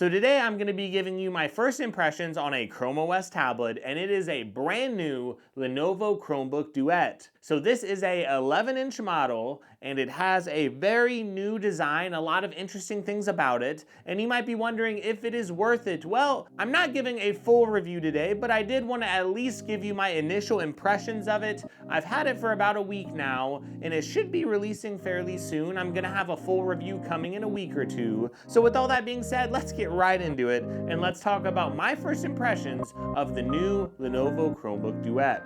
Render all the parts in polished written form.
So today I'm going to be giving you my first impressions on a Chrome OS tablet, and it is a brand new Lenovo Chromebook Duet. So this is a 11-inch model, and it has a very new design, a lot of interesting things about it, and you might be wondering if it is worth it. Well, I'm not giving a full review today, but I did want to at least give you my initial impressions of it. I've had it for about a week now, and it should be releasing fairly soon. I'm going to have a full review coming in a week or two. So with all that being said, let's get right into it, and let's talk about my first impressions of the new Lenovo Chromebook Duet.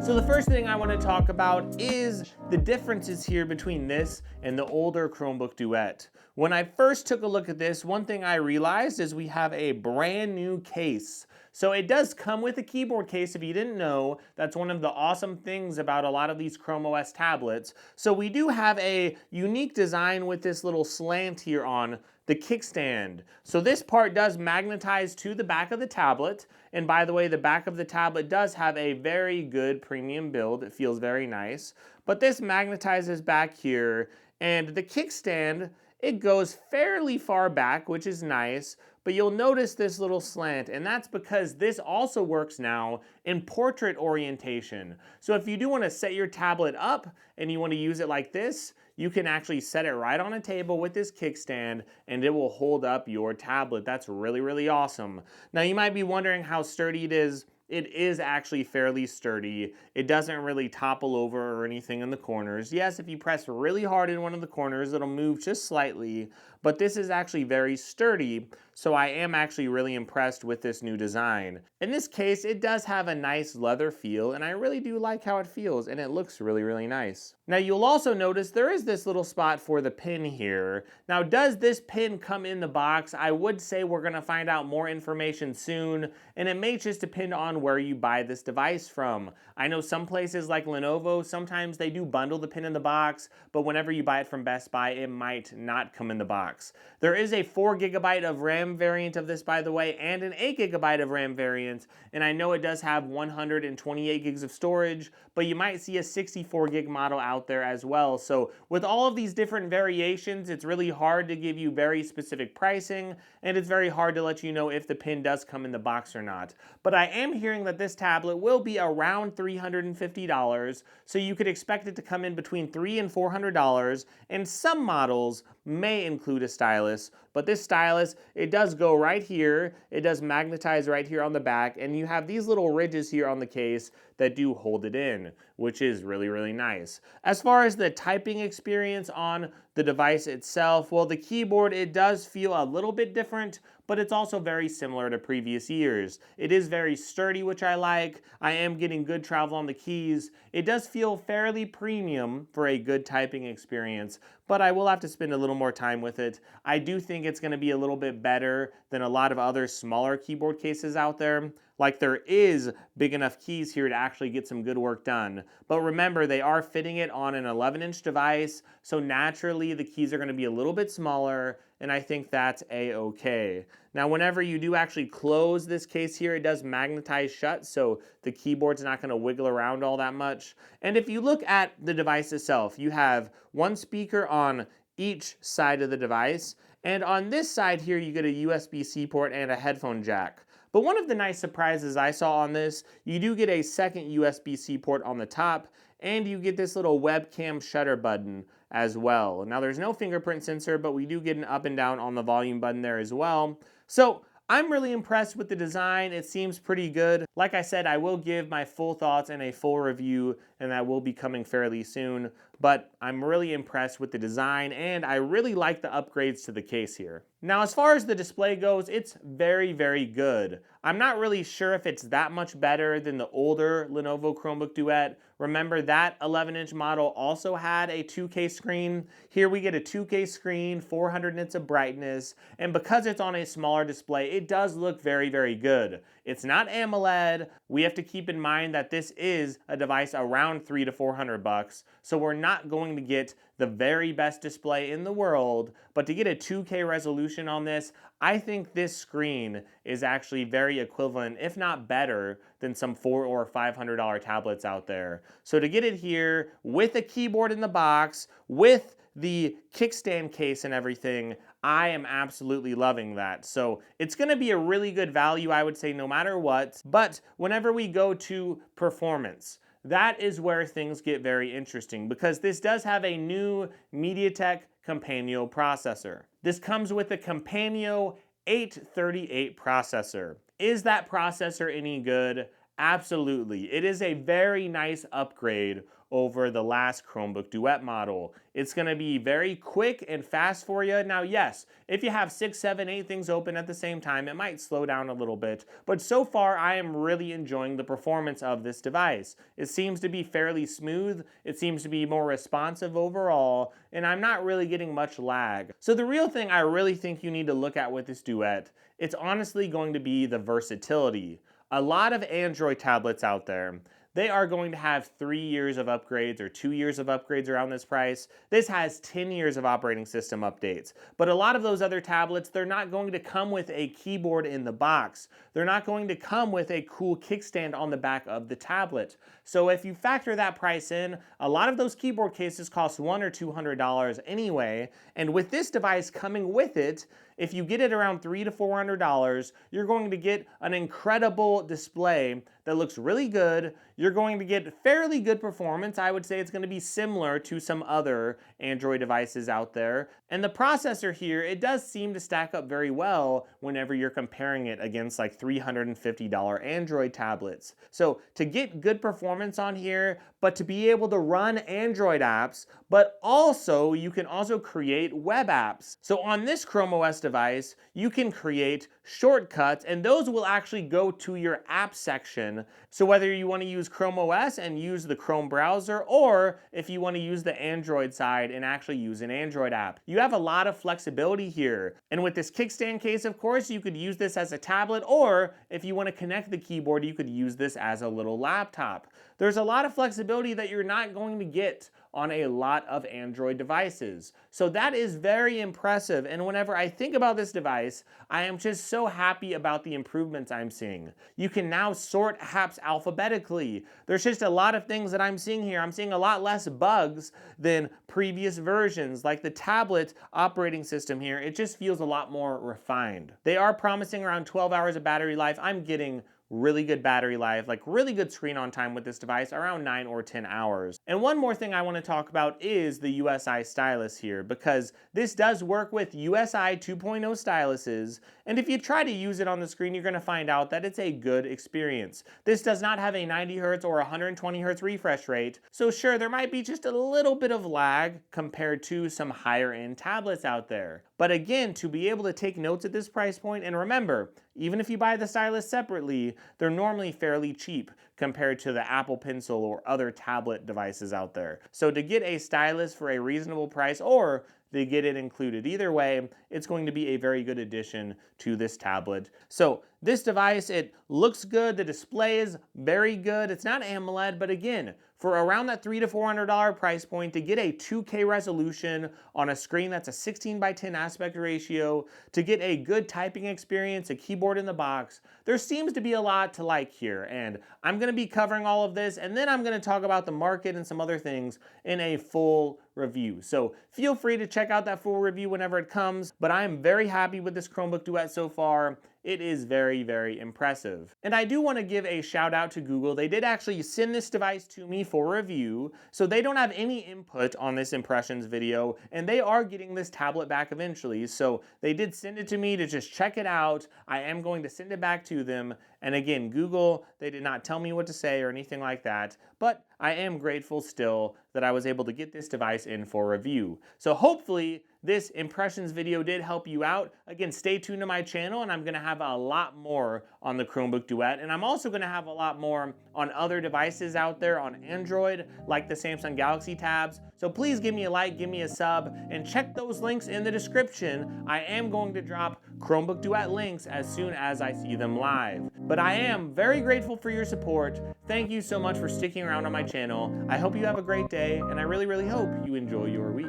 So the first thing I want to talk about is the differences here between this and the older Chromebook Duet. When I first took a look at this, one thing I realized is we have a brand new case. So it does come with a keyboard case. If you didn't know, that's one of the awesome things about a lot of these Chrome OS tablets. So we do have a unique design with this little slant here on the kickstand. So this part does magnetize to the back of the tablet. And by the way, the back of the tablet does have a very good premium build. It feels very nice. But this magnetizes back here, and the kickstand, it goes fairly far back, which is nice, but you'll notice this little slant, and that's because this also works now in portrait orientation. So if you do want to set your tablet up and you want to use it like this, you can actually set it right on a table with this kickstand and it will hold up your tablet. That's really, really awesome. Now you might be wondering how sturdy it is. It is actually fairly sturdy. It doesn't really topple over or anything in the corners. Yes, if you press really hard in one of the corners, it'll move just slightly, but this is actually very sturdy, so I am actually really impressed with this new design. In this case, it does have a nice leather feel, and I really do like how it feels, and it looks really, really nice. Now you'll also notice there is this little spot for the pin here. Now does this pin come in the box? I would say we're gonna find out more information soon, and it may just depend on where you buy this device from. I know some places like Lenovo, sometimes they do bundle the pin in the box, but whenever you buy it from Best Buy, it might not come in the box. There is a 4GB of RAM variant of this, by the way, and an 8GB of RAM variant, and I know it does have 128 gigs of storage, but you might see a 64GB model out there as well. So with all of these different variations, it's really hard to give you very specific pricing, and it's very hard to let you know if the pin does come in the box or not. But I am hearing that this tablet will be around $350, so you could expect it to come in between $300 and $400, and some models may include a stylus, but this stylus, it does go right here, it does magnetize right here on the back, and you have these little ridges here on the case that do hold it in, which is really, really nice. As far as the typing experience on the device itself, well, the keyboard, it does feel a little bit different, but it's also very similar to previous years. It is very sturdy, which I like. I am getting good travel on the keys. It does feel fairly premium for a good typing experience, but I will have to spend a little more time with it. I do think it's going to be a little bit better than a lot of other smaller keyboard cases out there. Like, there is big enough keys here to actually get some good work done. But remember, they are fitting it on an 11-inch device, so naturally the keys are going to be a little bit smaller, and I think that's a-okay. Now, whenever you do actually close this case here, it does magnetize shut, so the keyboard's not going to wiggle around all that much. And if you look at the device itself, you have one speaker on each side of the device, and on this side here, you get a USB-C port and a headphone jack. But one of the nice surprises I saw on this, you do get a second USB-C port on the top, and you get this little webcam shutter button as well. Now there's no fingerprint sensor, but we do get an up and down on the volume button there as well. So I'm really impressed with the design. It seems pretty good. Like I said, I will give my full thoughts and a full review, and that will be coming fairly soon. But I'm really impressed with the design, and I really like the upgrades to the case here. Now, as far as the display goes, it's very, very good. I'm not really sure if it's that much better than the older Lenovo Chromebook Duet. Remember, that 11-inch model also had a 2K screen. Here we get a 2K screen, 400 nits of brightness, and because it's on a smaller display, it does look very, very good. It's not AMOLED. We have to keep in mind that this is a device around $300 to $400, so we're not going to get the very best display in the world, but to get a 2K resolution resolution on this, I think this screen is actually very equivalent, if not better, than some $400 or $500 tablets out there. So to get it here with a keyboard in the box, with the kickstand case and everything, I am absolutely loving that. So it's going to be a really good value, I would say, no matter what. But whenever we go to performance, that is where things get very interesting, because this does have a new MediaTek Companion processor. This comes with a Companion 838 processor. Is that processor any good? Absolutely. It is a very nice upgrade over the last Chromebook Duet model. It's going to be very quick and fast for you. Now, yes, if you have 6, 7, 8 things open at the same time, it might slow down a little bit, but so far I am really enjoying the performance of this device. It seems to be fairly smooth, it seems to be more responsive overall, and I'm not really getting much lag. So the real thing I really think you need to look at with this Duet, it's honestly going to be the versatility. A lot of Android tablets out there, they are going to have 3 years of upgrades or 2 years of upgrades around this price. This has 10 years of operating system updates. But a lot of those other tablets, they're not going to come with a keyboard in the box. They're not going to come with a cool kickstand on the back of the tablet. So if you factor that price in, a lot of those keyboard cases cost $100 or $200 anyway. And with this device coming with it, if you get it around $300 to $400, you're going to get an incredible display that looks really good. You're going to get fairly good performance. I would say it's going to be similar to some other Android devices out there. And the processor here, it does seem to stack up very well whenever you're comparing it against like $350 Android tablets. So to get good performance on here, but to be able to run Android apps, but also you can also create web apps. So on this Chrome OS device, you can create shortcuts, and those will actually go to your app section. So whether you want to use Chrome OS and use the Chrome browser, or if you want to use the Android side and actually use an Android app, you have a lot of flexibility here. And with this kickstand case, of course, you could use this as a tablet, or if you want to connect the keyboard, you could use this as a little laptop. There's a lot of flexibility that you're not going to get on a lot of Android devices. So that is very impressive. And whenever I think about this device, I am just so happy about the improvements I'm seeing. You can now sort apps alphabetically. There's just a lot of things that I'm seeing here. I'm seeing a lot less bugs than previous versions. Like the tablet operating system here, it just feels a lot more refined. They are promising around 12 hours of battery life. I'm getting really good battery life, like really good screen on time with this device, around 9 or 10 hours. And one more thing I want to talk about is the USI Stylus here, because this does work with USI 2.0 styluses, and if you try to use it on the screen, you're going to find out that it's a good experience. This does not have a 90 Hz or 120 Hz refresh rate, so sure, there might be just a little bit of lag compared to some higher end tablets out there. But again, to be able to take notes at this price point, and remember, even if you buy the stylus separately, they're normally fairly cheap compared to the Apple Pencil or other tablet devices out there. So to get a stylus for a reasonable price, or they get it included, either way, it's going to be a very good addition to this tablet. So this device, it looks good, the display is very good. It's not AMOLED, but again, for around that $300 to $400 price point, to get a 2K resolution on a screen that's a 16:10 aspect ratio, to get a good typing experience, a keyboard in the box, there seems to be a lot to like here. And I'm going to be covering all of this, and then I'm going to talk about the market and some other things in a full review. So feel free to check out that full review whenever it comes, but I am very happy with this Chromebook Duet so far. It is very, very impressive. And I do want to give a shout out to Google. They did actually send this device to me for review, so they don't have any input on this impressions video, and they are getting this tablet back eventually. So they did send it to me to just check it out. I am going to send it back to them. And again, Google, they did not tell me what to say or anything like that, but I am grateful still that I was able to get this device in for review. So hopefully this impressions video did help you out. Again, stay tuned to my channel, and I'm going to have a lot more on the Chromebook Duet, and I'm also going to have a lot more on other devices out there on Android, like the Samsung Galaxy Tabs. So please give me a like, give me a sub, and check those links in the description. I am going to drop Chromebook Duet links as soon as I see them live. But I am very grateful for your support. Thank you so much for sticking around on my channel. I hope you have a great day, and I really, really hope you enjoy your week.